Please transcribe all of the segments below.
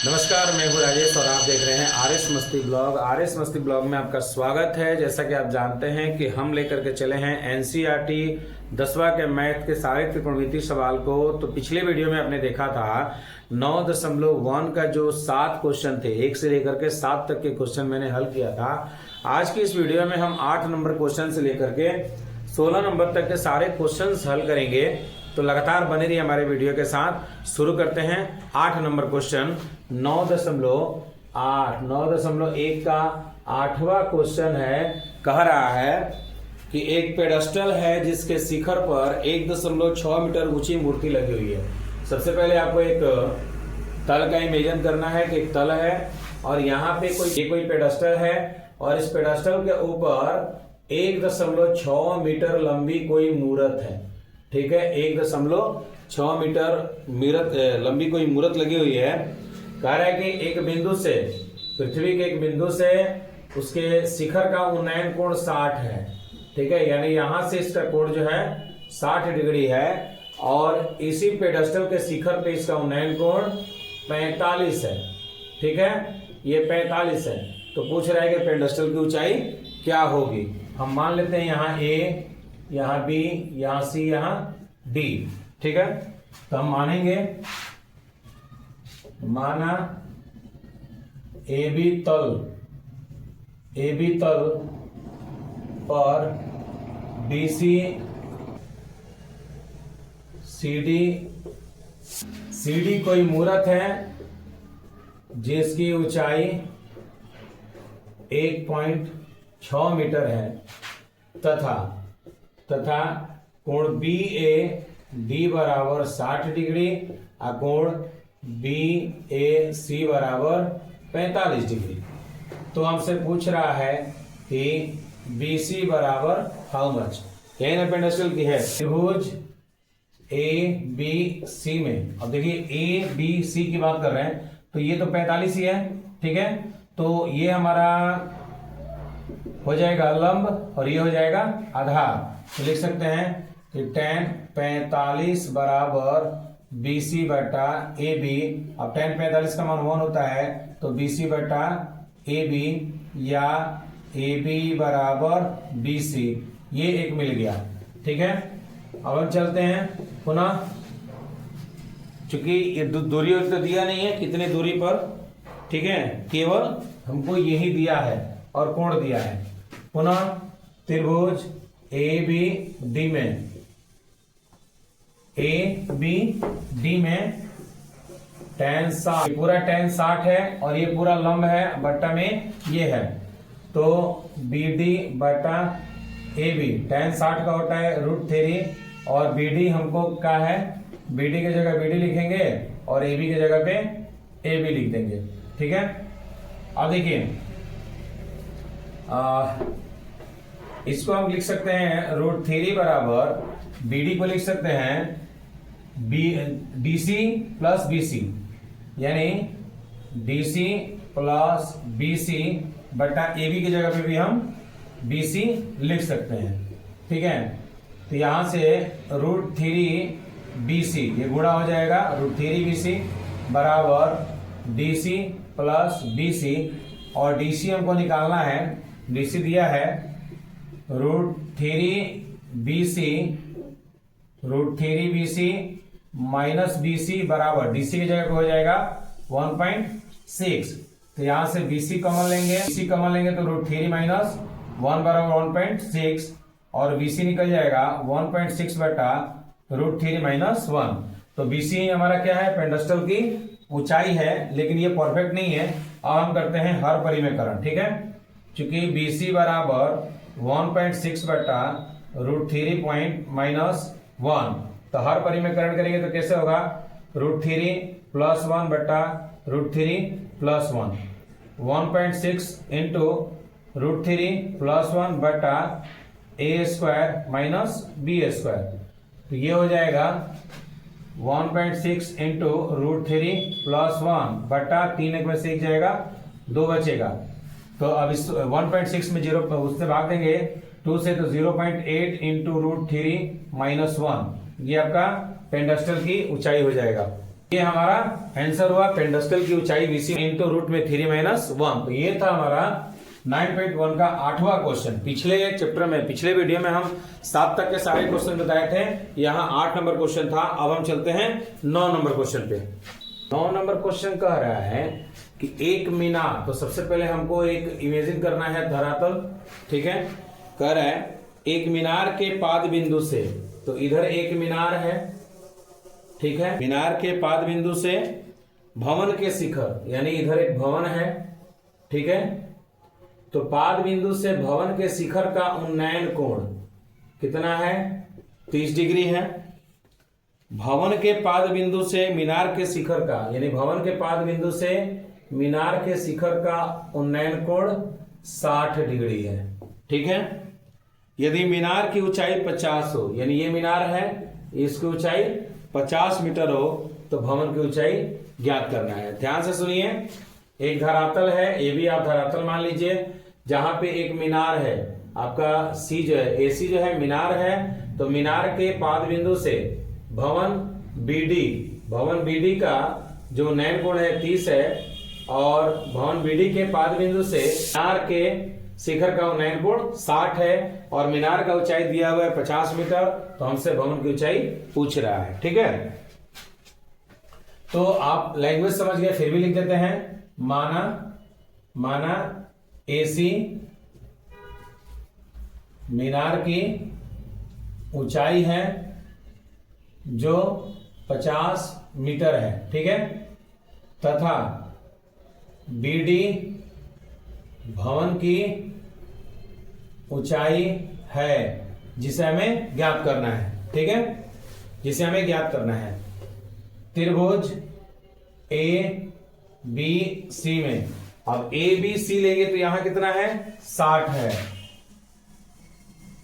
नमस्कार, मैं हूं राजेश और आप देख रहे हैं आरएस मस्ती ब्लॉग। आरएस मस्ती ब्लॉग में आपका स्वागत है। जैसा कि आप जानते हैं कि हम लेकर के चले हैं एनसीईआरटी 10वां के मैथ के सारे त्रिकोणमितीय सवाल को। तो पिछले वीडियो में आपने देखा था 9.1 का जो 7 क्वेश्चन थे, 1 से लेकर के 7 तक के क्वेश्चन मैंने हल किया था। आज की इस वीडियो में हम 8 नंबर क्वेश्चन से लेकर के 16 नंबर तक के सारे क्वेश्चन हल करेंगे। तो लगातार बने रहिए हमारे वीडियो के साथ। शुरू करते हैं 8 नंबर क्वेश्चन। 9.1 का 8वां क्वेश्चन है। कह रहा है कि एक पेडस्टल है जिसके शिखर पर 1.6 मीटर ऊंची मूर्ति लगी हुई है। सबसे पहले आपको एक तल का इमेजिन करना है कि एक तल है और यहाँ पे कोई पेडस्टल है और इस पेडस्टल के ऊपर 1.6 मीटर लंबी कोई मूर्त है। ठीक है, 1.6 मीटर लंबी कोई मूर्त लगी हुई है। कह रहा है कि एक बिंदु से, पृथ्वी के एक बिंदु से उसके शिखर का उन्नयन कोण 60 है। ठीक है, यानी यहां से इसका कोण जो है 60 डिग्री है और इसी पेडस्टल के शिखर पे इसका उन्नयन कोण 45 है। ठीक है, ये 45 है। तो पूछ रहा है कि पेडस्टल की ऊंचाई क्या होगी। हम मान लेते हैं यहाँ ए, यहाँ बी, यहाँ सी, यहाँ डी। ठीक है, तो हम मानेंगे, माना ए बी तल पर BC CD कोई मूर्त है जिसकी ऊंचाई 1.6 मीटर है तथा कोण BAD बराबर 60 डिग्री और कोण BAC बराबर 45 डिग्री। तो हमसे पूछ रहा है कि BC बराबर हाउ मच। यही ना पेडस्टल की है त्रिभुज ABC में। अब देखिए ABC की बात कर रहे हैं तो ये तो 45 ही है। ठीक है, तो ये हमारा हो जाएगा लंब और ये हो जाएगा आधार। तो लिख सकते हैं कि tan 45 बराबर BC बटा AB। अब tan 45 का मान 1 होता है तो BC बटा AB या AB बराबर BC, ये एक मिल गया। ठीक है, अब हम चलते हैं पुनः, चूंकि ये दूरी तो दिया नहीं है कितनी दूरी पर। ठीक है, केवल हमको यही दिया है और कोण दिया है। पुनः त्रिभुज ABD में tan 60, पूरा tan 60 है और ये पूरा लंब है, बट्टा में ये है तो BD बटा AB। tan 60 का होता है √3 और BD हमको क्या है, BD की जगह BD लिखेंगे और AB की जगह पे AB लिख देंगे। ठीक है, अब देखिए इसको हम लिख सकते हैं √3 बराबर BD को लिख सकते हैं DC प्लस BC, यानी DC प्लस BC बटा AB की जगह पे भी हम BC लिख सकते हैं। ठीक है, तो यहां से √3 BC ये गुणा हो जाएगा, √3 BC बराबर DC प्लस BC और DC हमको निकालना है। DC दिया है √3 BC माइनस BC बराबर DC की जगह पे हो जाएगा 1.6। तो यहां से BC कॉमन लेंगे तो √3 माइनस 1 बराबर 1.6 और BC निकल जाएगा 1.6 बटा √3 माइनस 1। तो BC हमारा क्या है, पेडस्टल की ऊंचाई है, लेकिन ये परफेक्ट नहीं है। अब हम करते हैं हर परिमेयकरण। ठीक है, चूंकि BC बराबर 1.6 बटा √3 माइनस 1, तो हर परिमेयकरण करेंगे तो कैसे होगा, √3 प्लस 1 बटा √3 प्लस 1, 1.6 इंटू √3 प्लस 1 बटा A² माइनस B²। तो ये हो जाएगा 1.6 इंटू √3 प्लस 1 बटा 3 एक में से एक जाएगा, 2 बचेगा। तो अब इस 1.6 में 0 उससे भाग देंगे 2 से तो 0.8 इंटू √3 माइनस 1, ये आपका पेडस्टल की ऊंचाई हो जाएगा। ये हमारा आंसर हुआ पेंडस्टल की ऊंचाई BC इंटू रूट में 3 - 1। तो ये था हमारा 9.1 का 8वां क्वेश्चन। पिछले चैप्टर में, पिछले वीडियो में हम 7 तक के सारे क्वेश्चन बताए थे, यहाँ 8 नंबर क्वेश्चन था। अब हम चलते हैं 9 नंबर क्वेश्चन पे। 9 नंबर क्वेश्चन कह रहा है कि एक मीनार, तो सबसे पहले हमको एक इमेजिन करना है धरातल, ठीक है। कह रहा है एक मीनार के पाद बिंदु से, तो इधर एक मीनार है, ठीक है। मीनार के पाद बिंदु से भवन के शिखर, यानी इधर एक भवन है, ठीक है। तो पाद बिंदु से भवन के शिखर का उन्नयन कोण कितना है? 30 डिग्री है। भवन के पाद बिंदु से मीनार के शिखर का, यानी भवन के पाद बिंदु से मीनार के शिखर का उन्नयन कोण 60 डिग्री है, ठीक है। यदि मीनार की ऊंचाई 50 हो, यानी ये मीनार है, इसकी ऊंचाई 50 मीटर हो, तो भवन की ऊंचाई ज्ञात करना है। ध्यान से सुनिए, एक धरातल है, ये भी आप धरातल मान लीजिए, जहां पे एक मीनार है, आपका सी जो है, AC जो है मीनार है, तो मीनार के पाद बिंदु से भवन BD का जो उन्नयन कोण है 30 है, और भवन BD के पाद बिंदु से मीनार के शिखर का उन्नयन कोण 60 है, और मीनार का ऊंचाई दिया हुआ है 50 मीटर, तो हमसे भवन की ऊंचाई पूछ रहा है, ठीक है। तो आप लैंग्वेज समझ गए, फिर भी लिख देते हैं। माना AC मीनार की ऊंचाई है जो 50 मीटर है, ठीक है, तथा BD भवन की ऊंचाई है, जिसे हमें ज्ञात करना है, ठीक है, जिसे हमें ज्ञात करना है। त्रिभुज ABC में, अब ABC लेंगे तो यहां कितना है? 60 है।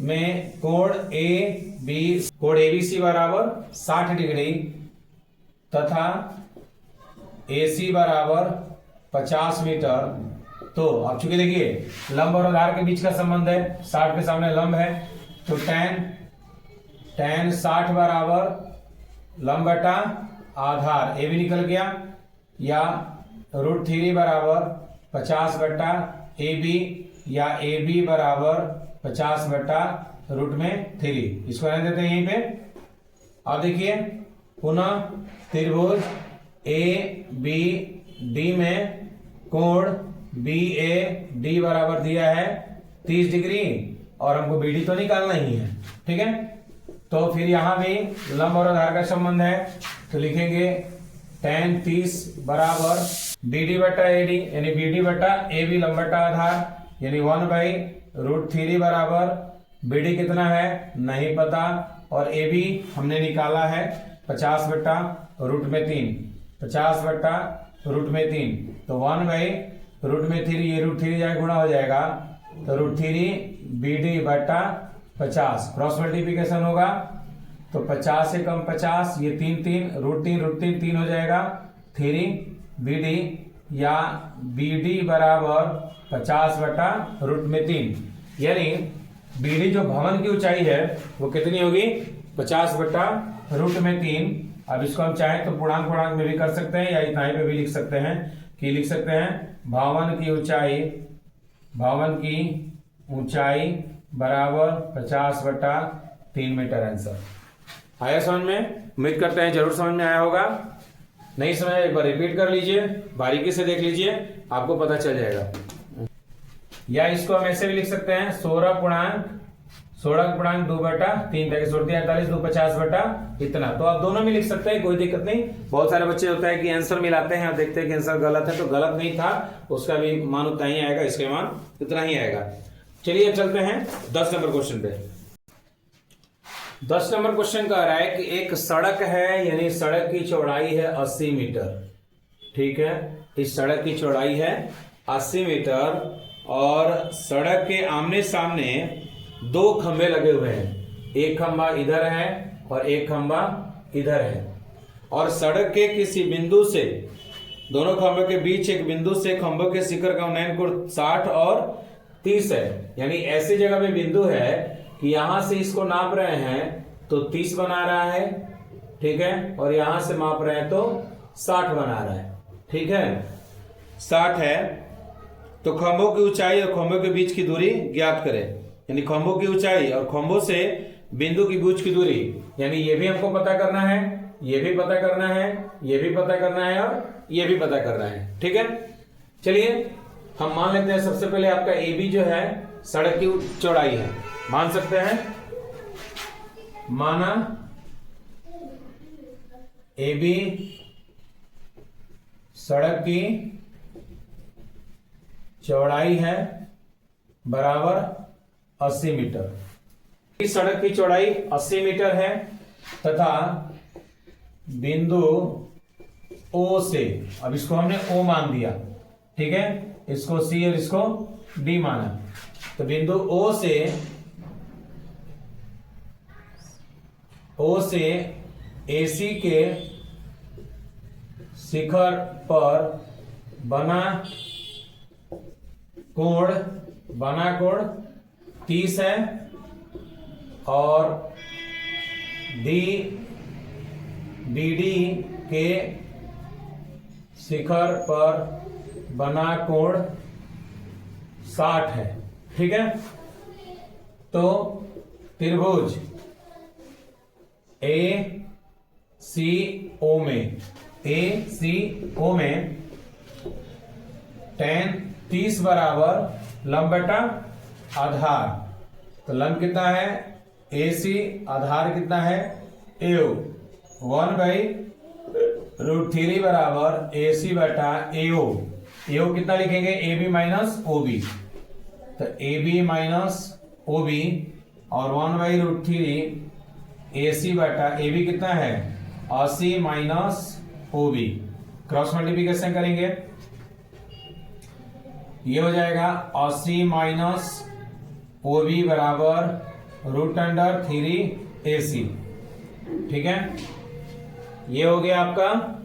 में कोण ABC बराबर 60 डिग्री तथा AC बराबर 50 मीटर। तो अब चूंकि देखिए लंब और आधार के बीच का संबंध है, 60 के सामने लंब है, तो tan 60 बराबर लंब बटा आधार, ए भी निकल गया, या √3 बराबर 50 बटा AB, या AB बराबर 50 बटा √3। इसको रहने देते हैं यहीं पे। अब देखिए पुनः त्रिभुज ABD में कोण BAD बराबर दिया है 30 डिग्री, और हमको BD तो निकालना ही है, ठीक है। तो फिर यहां भी लंब और आधार का संबंध है, तो लिखेंगे tan 30 बराबर BD बटा AD, यानी BD बटा AB लंब बटा आधार, यानी 1/√3 बराबर BD कितना है नहीं पता, और AB हमने निकाला है 50 बटा √3, 50 बटा √3, तो 1/√3, ये √3 जाए गुणा हो जाएगा, तो √3 BD बटा 50, क्रॉस मल्टीप्लिकेशन होगा, तो 50 से कम 50, ये 3 √3 3 हो जाएगा, 3 BD, या BD बराबर 50 बटा √3, यानी BD जो भवन की ऊंचाई है वो कितनी होगी? 50 बटा √3। अब इसको हम चाहें तो पूर्णांक में भी कर सकते हैं, या इतना ही पे भी लिख सकते हैं, कि लिख सकते हैं भवन की ऊंचाई बराबर 50 बटा 3 मीटर। आंसर आया समझ में? उम्मीद करते हैं जरूर समझ में आया होगा। नहीं समझ एक बार रिपीट कर लीजिए, बारीकी से देख लीजिए, आपको पता चल जाएगा। या इसको हम ऐसे भी लिख सकते हैं 16.2 बटा 3, 48 2 50 बटा इतना। तो आप दोनों में लिख सकते हैं, कोई दिक्कत नहीं। बहुत सारे बच्चे होता है कि आंसर मिलाते हैं और देखते हैं कि आंसर गलत है, तो गलत नहीं था, उसका भी मान उतना ही आएगा, इसके मान इतना ही आएगा। चलिए चलते हैं 10 नंबर क्वेश्चन पे। 10 नंबर क्वेश्चन कह रहा है कि एक सड़क है, यानी सड़क की चौड़ाई है 80 मीटर, ठीक है। इस सड़क की चौड़ाई है 80 मीटर, और सड़क के आमने सामने 2 खंभे लगे हुए हैं, एक खंभा इधर है और एक खंभा इधर है, और सड़क के किसी बिंदु से, दोनों खंभों के बीच एक बिंदु से खंभों के शिखर का उन्नयन कोण 60 और 30 है। यानी ऐसी जगह पे बिंदु है कि यहां से इसको नाप रहे हैं तो 30 बना रहा है, ठीक है, और यहां से माप रहे हैं तो 60 बना रहा है। ठीक है, 60 है। तो खंभों की ऊंचाई और खंभों के बीच की दूरी ज्ञात करें, यानी खंभों की ऊंचाई और खंभों से बिंदु के बीच की दूरी, यानी ये भी हमको पता करना है, ये भी पता करना है, ये भी पता करना है और ये भी पता करना है। ठीक है, चलिए हम मान लेते हैं सबसे पहले आपका ए बी जो है सड़क की चौड़ाई है, मान सकते हैं, माना ए बी सड़क की चौड़ाई है बराबर 80 मीटर। इस सड़क की चौड़ाई 80 मीटर है तथा बिंदु O से, अब इसको हमने O मान दिया, ठीक है, इसको C और इसको D माना, तो बिंदु O से AC के शिखर पर बना कोण 30 है और BD के शिखर पर बना कोण 60 है। ठीक है, तो त्रिभुज ACO में tan 30 बराबर लंब बटा आधार, तो लंब कितना है AC, आधार कितना है AO, 1/√3 बराबर AC बटा AO। AO कितना लिखेंगे AB माइनस OB, तो AB माइनस OB और 1/√3 AC बटा AB कितना है 80 माइनस OB, क्रॉस मल्टीप्लिकेशन करेंगे, ये हो जाएगा 80 माइनस OB बराबर √3 AC। ठीक है, ये हो गया आपका,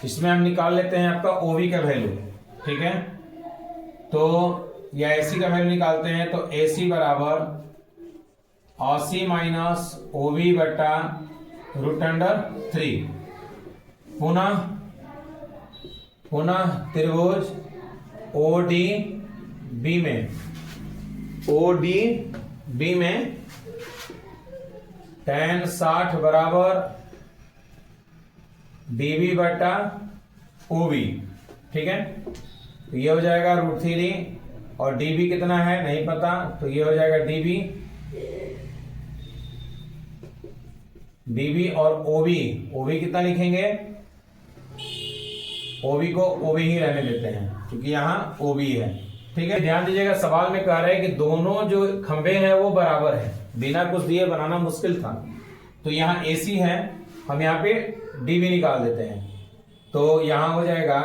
इसमें हम निकाल लेते हैं आपका OB का वैल्यू। ठीक है, तो या AC का वैल्यू निकालते हैं, तो AC बराबर 80 माइनस OB बटा √3। पुनः त्रिभुज ODB में tan 60 बराबर DB बटा OB। ठीक है, तो ये हो जाएगा √3 और DB कितना है नहीं पता, तो ये हो जाएगा DB और OB कितना लिखेंगे, OB को OB ही रहने देते हैं क्योंकि यहाँ OB है। ठीक है, ध्यान दीजिएगा, सवाल में कह रहे हैं कि दोनों जो खंबे हैं वो बराबर है, बिना कुछ दिए बनाना मुश्किल था, तो यहाँ AC है, हम यहाँ पे DB निकाल देते हैं, तो यहाँ हो जाएगा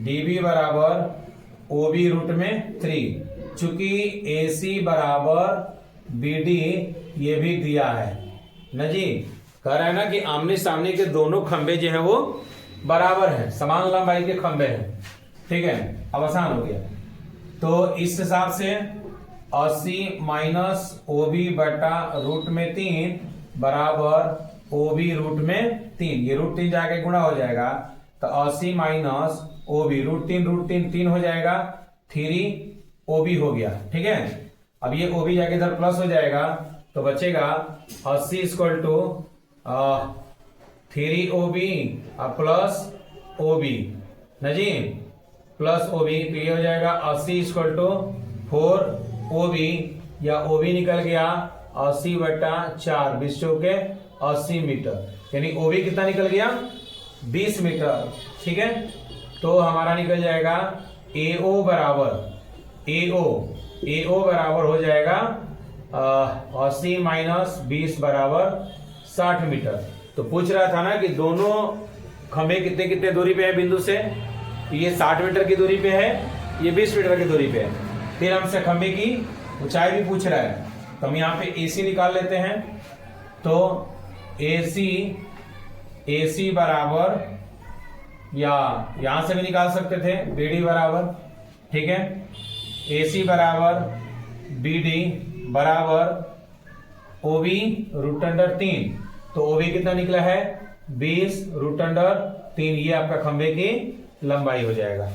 DB बराबर OB√3। चूंकि AC बराबर BD ये भी दिया है ना जी, कह रहा है ना कि आमने सामने के दोनों खंबे जो है वो बराबर है, समान लंबाई के खंबे हैं। ठीक है, अब आसान हो गया, तो इस हिसाब से 80 माइनस OB बटा √3 बराबर OB√3, ये √3 जाके गुणा हो जाएगा, तो 80 माइनस OB √3 हो जाएगा, 3 OB हो गया। ठीक है, अब ये OB जाके इधर प्लस हो जाएगा, तो बचेगा 80 equal to 3 OB plus OB ना जी, प्लस OB, तो ये हो जाएगा 80 इक्वल टू 4 OB, या OB निकल गया 80 बटा 4, 20 चौके 80 मीटर, यानी OB कितना निकल गया 20 मीटर। ठीक है, तो हमारा निकल जाएगा AO बराबर हो जाएगा 80 माइनस 20 बराबर 60 मीटर। तो पूछ रहा था ना कि दोनों खंभे कितने कितने दूरी पे है बिंदु से, ये 60 मीटर की दूरी पे है, ये 20 मीटर की दूरी पे है। फिर हमसे खंभे की ऊंचाई भी पूछ रहा है, तो हम यहाँ पे AC निकाल लेते हैं, तो AC बराबर, या यहां से भी निकाल सकते थे BD बराबर, ठीक है, AC बराबर BD बराबर OB √3, तो OB कितना निकला है 20 रूट अंडर 3, ये आपका खंबे की लंबाई हो जाएगा।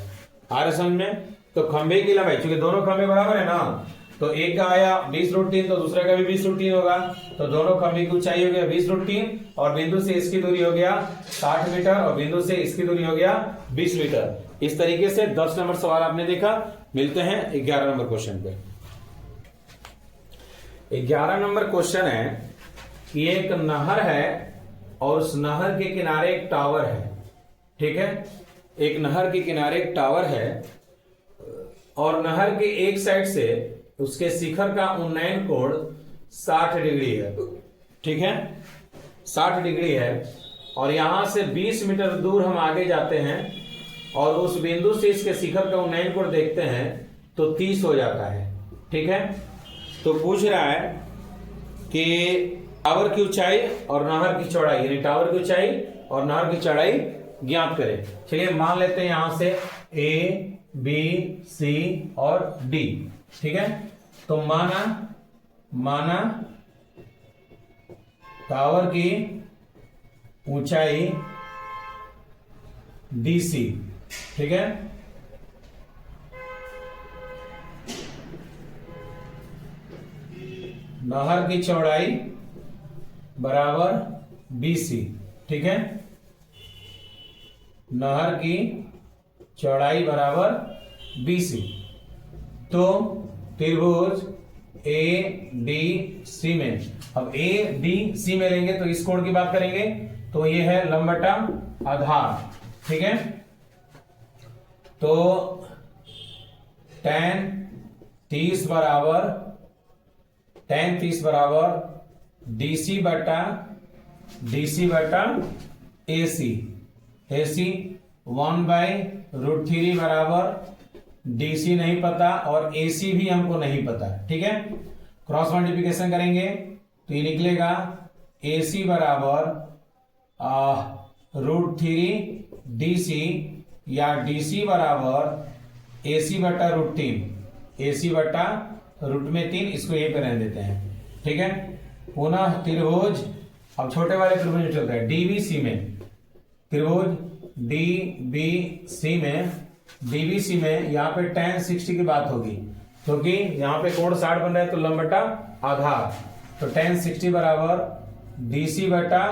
आ रहा समझ में? तो खंबे की लंबाई, क्योंकि दोनों खंबे बराबर है ना, तो एक का आया 20 रूट 3, तो दूसरे का भी 20 रूट 3 होगा, तो दोनों खंबे की ऊंचाई हो गया 20 रूट 3, और बिंदु से इसकी दूरी हो गया 60 मीटर, और बिंदु से इसकी दूरी हो गया 20 मीटर। इस तरीके से 10 नंबर सवाल आपने देखा। मिलते हैं 11 नंबर क्वेश्चन पे। 11 नंबर क्वेश्चन है कि एक नहर है और उस नहर के किनारे एक टावर है। ठीक है, एक नहर के किनारे एक टावर है और नहर के एक साइड से उसके शिखर का उन्नयन कोण 60 डिग्री है। ठीक है, 60 डिग्री है, और यहां से 20 मीटर दूर हम आगे जाते हैं और उस बिंदु से इसके शिखर का उन्नयन कोण देखते हैं तो 30 हो जाता है। ठीक है, तो पूछ रहा है कि टावर की ऊंचाई और नहर की चौड़ाई, यानी टावर की ऊंचाई और नहर की चौड़ाई ज्ञात करें। चलिए मान लेते हैं यहां से A, B, C और D। ठीक है, तो माना टावर की ऊंचाई DC। ठीक है, नहर की चौड़ाई बराबर BC। ठीक है, नहर की चौड़ाई बराबर BC। तो त्रिभुज ADC में, अब ADC में लेंगे तो इस कोण की बात करेंगे, तो ये है लंब बटा आधार। ठीक है, तो tan 30 बराबर DC बटा AC। AC 1/√3 बराबर DC नहीं पता और AC भी हमको नहीं पता। ठीक है, क्रॉस मल्टीप्लिकेशन करेंगे तो ये निकलेगा AC बराबर √3 DC, या DC बराबर AC बटा √3, AC बटा √3, इसको यहीं पे रहने देते हैं। ठीक है, पुनः त्रिभुज, अब छोटे वाले त्रिभुज में चलता है DBC में, त्रिभुज DBC में यहाँ पे tan 60 की बात होगी, क्योंकि यहाँ पे कोण 60 बन रहा है, तो लंब बटा आधार, तो tan 60 बराबर DC बटा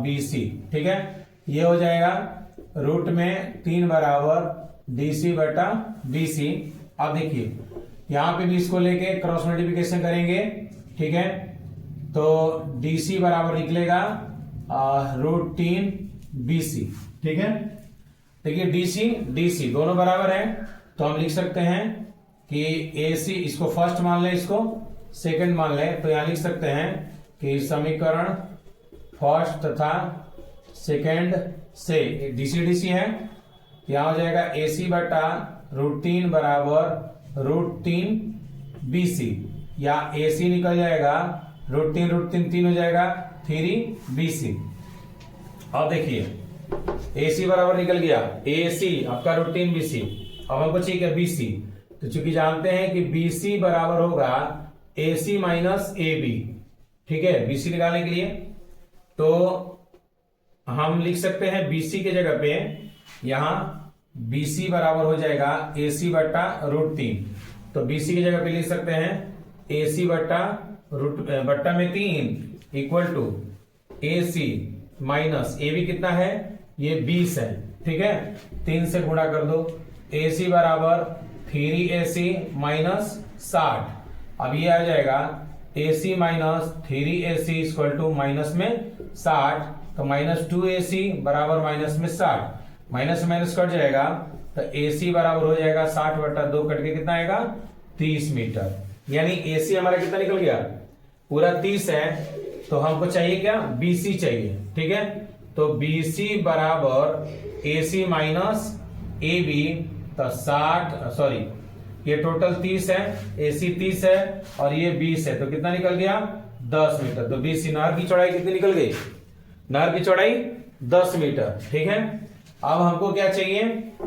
BC। ठीक है, ये हो जाएगा √3 बराबर DC बटा BC। अब देखिए यहाँ पे भी इसको लेके क्रॉस मल्टीप्लिकेशन करेंगे। ठीक है, तो DC बराबर निकलेगा √3 BC। ठीक है, देखिए DC दोनों बराबर हैं, तो हम लिख सकते हैं कि AC, इसको फर्स्ट मान लें, इसको सेकंड मान लें, तो यहां लिख सकते हैं कि समीकरण फर्स्ट तथा सेकंड से DC है, यहां हो जाएगा AC बटा √3 बराबर √3 BC, या AC निकल जाएगा √3 3 हो जाएगा 3 BC। अब देखिए AC बराबर निकल गया, AC आपका √3 BC। अब हमको चाहिए क्या BC, तो चूंकि जानते हैं कि BC बराबर होगा AC माइनस AB। ठीक है, BC निकालने के लिए तो हम लिख सकते हैं BC के जगह पे यहां BC बराबर हो जाएगा AC बटा √3, तो BC की जगह पे लिख सकते हैं AC बट्टा में 3 equal to AC minus AB कितना है, ये 20 है। ठीक है, 3 से गुणा कर दो, AC बराबर 3AC माइनस 60। अब ये आ जाएगा AC minus 3AC equal to minus में 60, तो -2AC बराबर माइनस में 60, माइनस माइनस कट जाएगा, तो AC बराबर हो जाएगा 60 बटा 2 कट के कितना आएगा 30 मीटर। यानी AC हमारा कितना निकल गया, पूरा 30 है, तो हमको चाहिए क्या, BC चाहिए। ठीक है, तो BC बराबर AC माइनस AB, तो 60, सॉरी ये टोटल 30 है, AC 30 है और ये 20 है, तो कितना निकल गया 10 मीटर। तो BC, नहर की चौड़ाई कितनी निकल गई, नहर की चौड़ाई 10 मीटर। ठीक है, अब हमको क्या चाहिए,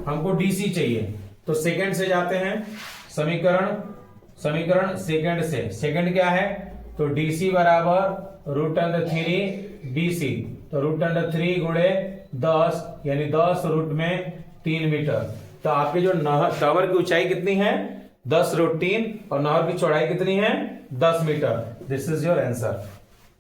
हमको DC चाहिए, तो सेकंड से जाते हैं, समीकरण सेकंड से, सेकंड क्या है, तो DC बराबर √3 BC, तो √3 गुणे 10 यानी 10 रूट में 3 मीटर। तो आपके जो टावर की ऊंचाई कितनी है 10 √3 और नहर की चौड़ाई कितनी है 10 metre. This is your answer.